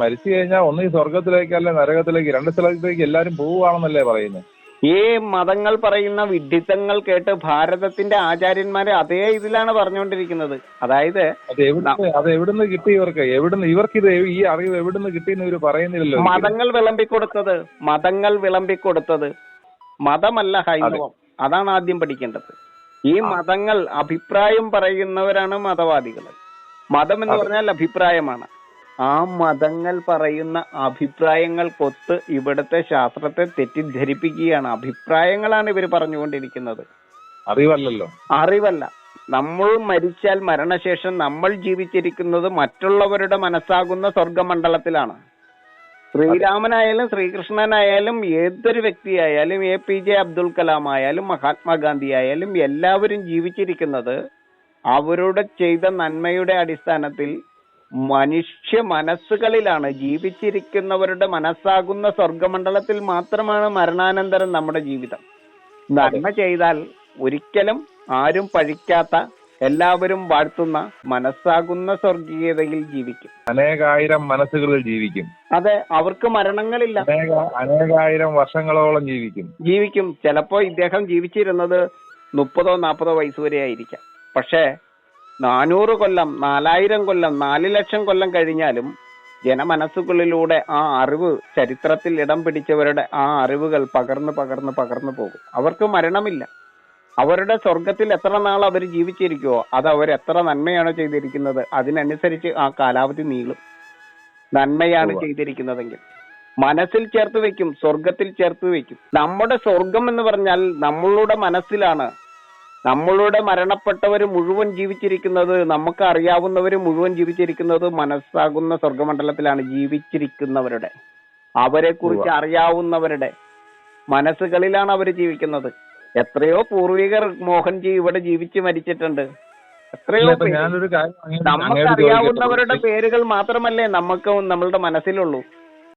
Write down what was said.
മരിച്ചു കഴിഞ്ഞാൽ ഒന്നീ സ്വർഗത്തിലേക്ക് അല്ലെ നരകത്തിലേക്ക്, രണ്ട് സ്ഥലത്തേക്ക് എല്ലാരും പോവുകയാണെന്നല്ലേ പറയുന്നത്. ഈ മതങ്ങൾ പറയുന്ന വിഡ്ഢിത്തങ്ങൾ കേട്ട് ഭാരതത്തിന്റെ ആചാര്യന്മാര് അതേ ഇതിലാണ് പറഞ്ഞുകൊണ്ടിരിക്കുന്നത്. അതായത് അത് എവിടുന്ന് കിട്ടി ഇവർക്ക്? ഇവർക്കിത് ഈ അറിവ് എവിടുന്ന് കിട്ടിയെന്ന് ഇവർ പറയുന്നില്ലല്ലോ. മതങ്ങൾ വിളമ്പിക്കൊടുത്തത് മതമല്ല ഹൈന്ദവം. അതാണ് ആദ്യം പഠിക്കേണ്ടത്. ഈ മതങ്ങൾ അഭിപ്രായം പറയുന്നവരാണ് മതവാദികൾ. മതം എന്ന് പറഞ്ഞാൽ അഭിപ്രായമാണ്. ആ മതങ്ങൾ പറയുന്ന അഭിപ്രായങ്ങൾക്കൊത്ത് ഇവിടുത്തെ ശാസ്ത്രത്തെ തെറ്റിദ്ധരിപ്പിക്കുകയാണ്. അഭിപ്രായങ്ങളാണ് ഇവർ പറഞ്ഞുകൊണ്ടിരിക്കുന്നത്, അറിവല്ല. നമ്മൾ മരിച്ചാൽ മരണശേഷം നമ്മൾ ജീവിച്ചിരിക്കുന്നത് മറ്റുള്ളവരുടെ മനസ്സാകുന്ന സ്വർഗമണ്ഡലത്തിലാണ്. ശ്രീരാമനായാലും ശ്രീകൃഷ്ണനായാലും ഏതൊരു വ്യക്തിയായാലും APJ അബ്ദുൽ കലാം ആയാലും മഹാത്മാഗാന്ധി ആയാലും എല്ലാവരും ജീവിച്ചിരിക്കുന്നത് അവരുടെ ചെയ്ത നന്മയുടെ അടിസ്ഥാനത്തിൽ മനുഷ്യ മനസ്സുകളിലാണ്. ജീവിച്ചിരിക്കുന്നവരുടെ മനസ്സാകുന്ന സ്വർഗമണ്ഡലത്തിൽ മാത്രമാണ് മരണാനന്തരം നമ്മുടെ ജീവിതം. നന്മ ചെയ്താൽ ഒരിക്കലും ആരും പഴിക്കാത്ത, എല്ലാവരും വാഴ്ത്തുന്ന മനസ്സാകുന്ന സ്വർഗീയതയിൽ ജീവിക്കും. അനേകായിരം മനസ്സുകളിൽ ജീവിക്കും. അതെ, അവർക്ക് മരണങ്ങളില്ല. അനേകായിരം വർഷങ്ങളോളം ജീവിക്കും. ചിലപ്പോ ഇദ്ദേഹം ജീവിച്ചിരുന്നത് 30-40 വയസ്സ് വരെ ആയിരിക്കാം. പക്ഷേ 400 കൊല്ലം, 4000 കൊല്ലം, 4 ലക്ഷം കൊല്ലം കഴിഞ്ഞാലും ജനമനസ്സുകളിലൂടെ ആ അറിവ്, ചരിത്രത്തിൽ ഇടം പിടിച്ചവരുടെ ആ അറിവുകൾ പകർന്നു പോകും. അവർക്ക് മരണമില്ല. അവരുടെ സ്വർഗത്തിൽ എത്ര നാൾ അവർ ജീവിച്ചിരിക്കുവോ അത് അവർ എത്ര നന്മയാണ് ചെയ്തിരിക്കുന്നത് അതിനനുസരിച്ച് ആ കാലാവധി നീളും. നന്മയാണ് ചെയ്തിരിക്കുന്നതെങ്കിൽ മനസ്സിൽ ചേർത്ത് വെക്കും, സ്വർഗത്തിൽ ചേർത്ത് വെക്കും. നമ്മുടെ സ്വർഗം എന്ന് പറഞ്ഞാൽ നമ്മളുടെ മനസ്സിലാണ്. നമ്മളുടെ മരണപ്പെട്ടവർ മുഴുവൻ ജീവിച്ചിരിക്കുന്നത്, നമുക്ക് അറിയാവുന്നവർ മുഴുവൻ ജീവിച്ചിരിക്കുന്നത് മനസ്സാകുന്ന സ്വർഗമണ്ഡലത്തിലാണ്. ജീവിച്ചിരിക്കുന്നവരുടെ, അവരെ കുറിച്ച് അറിയാവുന്നവരുടെ മനസ്സുകളിലാണ് അവർ ജീവിക്കുന്നത്. എത്രയോ പൂർവികർ മോഹൻജി ഇവിടെ ജീവിച്ച് മരിച്ചിട്ടുണ്ട്. എത്രയോ നമുക്കറിയാവുന്നവരുടെ പേരുകൾ മാത്രമല്ലേ നമുക്ക് നമ്മളുടെ മനസ്സിലുള്ളൂ.